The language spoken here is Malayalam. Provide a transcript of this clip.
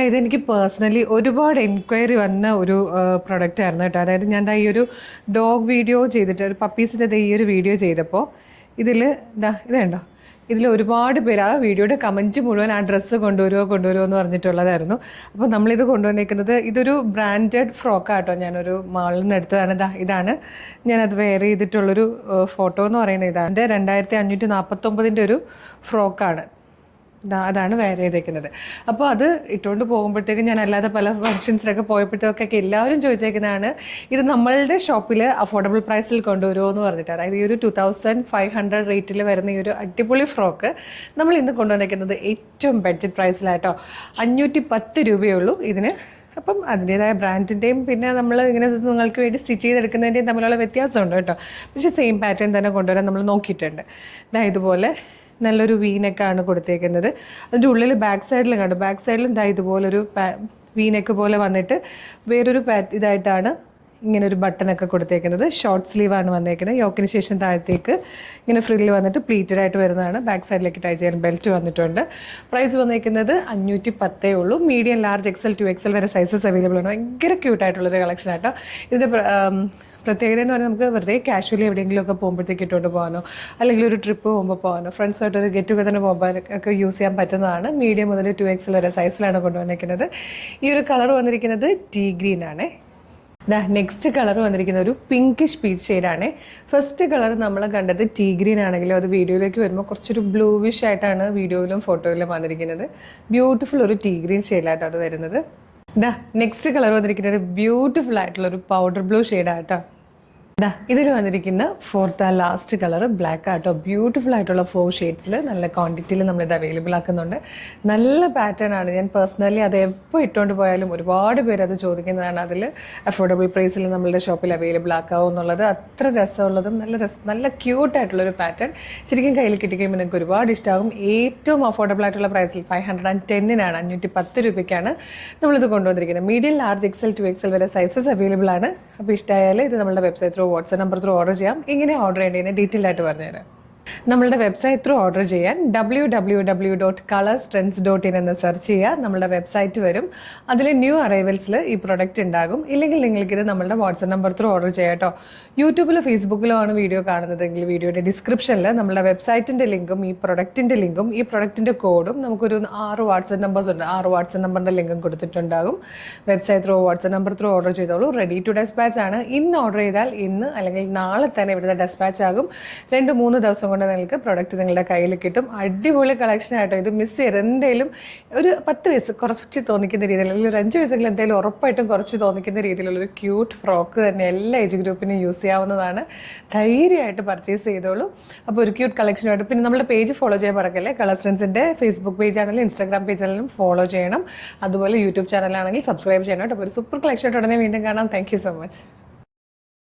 ഇതെനിക്ക് പേഴ്സണലി ഒരുപാട് എൻക്വയറി വന്ന ഒരു പ്രൊഡക്റ്റ് ആയിരുന്നു കേട്ടോ. അതായത് ഞാൻ ഈ ഒരു ഡോഗ് വീഡിയോ ചെയ്തിട്ട് ഒരു പപ്പീസിൻ്റെ ഈ ഒരു വീഡിയോ ചെയ്തപ്പോൾ ഇത് കണ്ടോ, ഇതിൽ ഒരുപാട് പേര് ആ വീഡിയോയുടെ കമൻറ്റ് മുഴുവൻ ആ ഡ്രസ്സ് കൊണ്ടുവരുമോ എന്ന് പറഞ്ഞിട്ടുള്ളതായിരുന്നു. അപ്പോൾ നമ്മളിത് കൊണ്ടുവന്നേക്കുന്നത് ഇതൊരു ബ്രാൻഡഡ് ഫ്രോക്കാട്ടോ. ഞാനൊരു മാളിൽ നിന്ന് എടുത്തതാണ്. ഇതാണ് ഞാനത് വെയർ ചെയ്തിട്ടുള്ളൊരു ഫോട്ടോ എന്ന് പറയുന്നത്. ഇതാണ് 2549 ഒരു ഫ്രോക്കാണ്. അതാണ് വെയർ ചെയ്തേക്കുന്നത്. അപ്പോൾ അത് ഇട്ടുകൊണ്ട് പോകുമ്പോഴത്തേക്കും ഞാൻ അല്ലാതെ പല ഫങ്ഷൻസിലൊക്കെ പോയപ്പോഴത്തേക്കൊക്കെ എല്ലാവരും ചോദിച്ചേക്കുന്നതാണ്, ഇത് നമ്മളുടെ ഷോപ്പിൽ അഫോർഡബിൾ പ്രൈസിൽ കൊണ്ടുവരുമോ എന്ന് പറഞ്ഞിട്ട്. അതായത് ഈ ഒരു 2500 റേറ്റിൽ വരുന്ന ഈ ഒരു അടിപൊളി ഫ്രോക്ക് നമ്മൾ ഇന്ന് കൊണ്ടുവന്നേക്കുന്നത് ഏറ്റവും ബഡ്ജറ്റ് പ്രൈസിലാട്ടോ. 510 രൂപയുള്ളൂ ഇതിന്. അപ്പം അതിൻ്റേതായ ബ്രാൻഡിൻ്റെയും പിന്നെ നമ്മൾ ഇങ്ങനെ നിങ്ങൾക്ക് വേണ്ടി സ്റ്റിച്ച് ചെയ്തെടുക്കുന്നതിൻ്റെയും തമ്മിലുള്ള വ്യത്യാസമുണ്ട് കേട്ടോ. പക്ഷേ സെയിം പാറ്റേൺ തന്നെ കൊണ്ടുവരാൻ നമ്മൾ നോക്കിയിട്ടുണ്ട്. ഇതുപോലെ നല്ലൊരു വീനെക്കാണ് കൊടുത്തേക്കുന്നത്. അതിൻ്റെ ഉള്ളിൽ ബാക്ക് സൈഡിലും കണ്ടു, ബാക്ക് സൈഡിലും ഇതുപോലൊരു വീനെക്ക് പോലെ വന്നിട്ട് വേറൊരു ഇതായിട്ടാണ് ഇങ്ങനെ ഒരു ബട്ടണൊക്കെ കൊടുത്തേക്കുന്നത്. ഷോർട്ട് സ്ലീവാണ് വന്നേക്കുന്നത്. യോക്കിന് ശേഷം താഴത്തേക്ക് ഇങ്ങനെ ഫ്രില്ല് വന്നിട്ട് പ്ലീറ്റഡ് ആയിട്ട് വരുന്നതാണ്. ബാക്ക് സൈഡിലേക്ക് ടൈ ചെയ്യാൻ ബെൽറ്റ് വന്നിട്ടുണ്ട്. പ്രൈസ് വന്നേക്കുന്നത് 510 ഉള്ളൂ. മീഡിയം, ലാർജ്, XL, 2XL വരെ സൈസസ് അവൈലബിൾ ആണ്. ഭയങ്കര ക്യൂട്ടായിട്ടുള്ളൊരു കളക്ഷൻ ആട്ടോ. ഇതിൻ്റെ പ്രത്യേകത എന്ന് പറഞ്ഞാൽ നമുക്ക് വെറുതെ കാഷ്വലി എവിടെയെങ്കിലുമൊക്കെ പോകുമ്പോഴത്തേക്ക് ഇട്ടുകൊണ്ട് പോകാനോ അല്ലെങ്കിൽ ഒരു ട്രിപ്പ് പോകുമ്പോൾ പോകാനോ ഫ്രണ്ട്സുമായിട്ടൊരു ഗെറ്റ് ടുഗദറിന് പോകുമ്പോൾ ഒക്കെ യൂസ് ചെയ്യാൻ പറ്റുന്നതാണ്. മീഡിയം മുതൽ 2XL വരെ സൈസിലാണ് കൊണ്ടുവന്നിരിക്കുന്നത്. ഈ ഒരു കളർ വന്നിരിക്കുന്നത് ടീ ഗ്രീൻ ആണ്. നെക്സ്റ്റ് കളർ വന്നിരിക്കുന്ന ഒരു പിങ്കിഷ് പീച്ച് ഷെയ്ഡാണ്. ഫസ്റ്റ് കളർ നമ്മൾ കണ്ടത് ടീ ഗ്രീൻ ആണെങ്കിലും അത് വീഡിയോയിലേക്ക് വരുമ്പോൾ കുറച്ചൊരു ബ്ലൂവിഷ് ആയിട്ടാണ് വീഡിയോയിലും ഫോട്ടോയിലും വന്നിരിക്കുന്നത്. ബ്യൂട്ടിഫുൾ ഒരു ടീ ഗ്രീൻ ഷെയ്ഡായിട്ടോ അത് വരുന്നത്. നെക്സ്റ്റ് കളർ വന്നിരിക്കുന്നത് ബ്യൂട്ടിഫുൾ ആയിട്ടുള്ള ഒരു പൗഡർ ബ്ലൂ ഷെയ്ഡായിട്ടോ. ഇതിൽ വന്നിരിക്കുന്ന ഫോർത്ത് ലാസ്റ്റ് കളർ ബ്ലാക്ക് ആട്ടോ. ബ്യൂട്ടിഫുൾ ആയിട്ടുള്ള 4 ഷെയ്ഡ്സിൽ നല്ല ക്വാണ്ടിറ്റിയിൽ നമ്മളിത് അവൈലബിൾ ആക്കുന്നുണ്ട്. നല്ല പാറ്റേൺ ആണ്. ഞാൻ പേഴ്സണലി അത് എപ്പോൾ ഇട്ടുകൊണ്ട് പോയാലും ഒരുപാട് പേര് അത് ചോദിക്കുന്നതാണ്. അതിൽ അഫോർഡബിൾ പ്രൈസിൽ നമ്മളുടെ ഷോപ്പിൽ അവൈലബിൾ ആക്കാവോ എന്നുള്ളത്. അത്ര രസമുള്ളതും നല്ല ക്യൂട്ടായിട്ടുള്ളൊരു പാറ്റേൺ. ശരിക്കും കയ്യിൽ കിട്ടിക്കഴിയുമ്പോൾ നിങ്ങൾക്ക് ഒരുപാട് ഇഷ്ടമാകും. ഏറ്റവും അഫോർഡബിൾ ആയിട്ടുള്ള പ്രൈസിൽ 510 510 രൂപയ്ക്കാണ് നമ്മളിത് കൊണ്ടുവന്നിരിക്കുന്നത്. മീഡിയം, ലാർജ്, XL, 2XL വരെ സൈസസ് അവൈലബിൾ ആണ്. അപ്പോൾ ഇഷ്ടമായാൽ ഇത് നമ്മുടെ website through, WhatsApp number through order ചെയ്യാം. എങ്ങനെ ഓർഡർ ചെയ്യേണ്ടതെന്ന് ഡീറ്റെയിൽ ആയിട്ട് പറഞ്ഞുതരാം. നമ്മളുടെ വെബ്സൈറ്റ് ത്രൂ ഓർഡർ ചെയ്യാൻ www.colorstrends.in എന്ന് സെർച്ച് ചെയ്യുക. നമ്മളുടെ വെബ്സൈറ്റ് വരും. അതിൽ ന്യൂ അറൈവൽസിൽ ഈ പ്രൊഡക്റ്റ് ഉണ്ടാകും. ഇല്ലെങ്കിൽ നിങ്ങൾക്കിത് നമ്മളുടെ വാട്സ്ആപ്പ് നമ്പർ ത്രൂ ഓർഡർ ചെയ്യാം കേട്ടോ. യൂട്യൂബിലോ ഫേസ്ബുക്കിലോ ആണ് വീഡിയോ കാണുന്നതെങ്കിൽ വീഡിയോയുടെ ഡിസ്ക്രിപ്ഷനിൽ നമ്മളുടെ വെബ്സൈറ്റിൻ്റെ ലിങ്കും ഈ പ്രൊഡക്റ്റിൻ്റെ ലിങ്കും ഈ പ്രൊഡക്റ്റിൻ്റെ കോഡും നമുക്കൊരു 6 വാട്സ്ആപ്പ് നമ്പേഴ്സ് ഉണ്ട്. 6 വാട്സ്ആപ്പ് നമ്പറിൻ്റെ ലിങ്കും കൊടുത്തിട്ടുണ്ടാകും. Website through, WhatsApp number through order ചെയ്തോളൂ. റെഡി ടു ഡെസ്പാച്ച് ആണ്. ഇന്ന് ഓർഡർ ചെയ്താൽ ഇന്ന് അല്ലെങ്കിൽ നാളെ തന്നെ ഇവിടുത്തെ ഡെസ്പാച്ച് ആകും. 2-3 ദിവസം കൊണ്ട് നിങ്ങൾക്ക് പ്രൊഡക്റ്റ് നിങ്ങളുടെ കയ്യിൽ കിട്ടും. അടിപൊളി കളക്ഷൻ ആയിട്ടോ. ഇത് മിസ് ചെയ്ത് എന്തെങ്കിലും ഒരു 10 വയസ്സ് കുറച്ച് തോന്നിക്കുന്ന രീതിയിൽ അല്ലെങ്കിൽ ഒരു 5 വയസ്സെങ്കിലും എന്തെങ്കിലും ഉറപ്പായിട്ടും കുറച്ച് തോന്നിക്കുന്ന രീതിയിലുള്ളൊരു ക്യൂട്ട് ഫ്രോക്ക് തന്നെ എല്ലാ ഏജ് ഗ്രൂപ്പിനും യൂസ് ചെയ്യാവുന്നതാണ്. ധൈര്യമായിട്ട് പർച്ചേസ് ചെയ്തോളൂ. അപ്പോൾ ഒരു ക്യൂട്ട് കളക്ഷനുമായിട്ട് പിന്നെ നമ്മുടെ പേജ് ഫോളോ ചെയ്യാൻ മറക്കല്ലേ. കളേഴ്സ് ഫ്രണ്ട്സിൻ്റെ ഫേസ്ബുക്ക് പേജ് ആണെങ്കിലും ഇൻസ്റ്റാഗ്രാം പേജ് ആണെങ്കിലും ഫോളോ ചെയ്യണം. അതുപോലെ യൂട്യൂബ് ചാനലാണെങ്കിൽ സബ്സ്ക്രൈബ് ചെയ്യണം. അപ്പോൾ ഒരു സൂപ്പർ കളക്ഷനായിട്ട് ഉടനെ വീണ്ടും കാണാം. Thank you so much.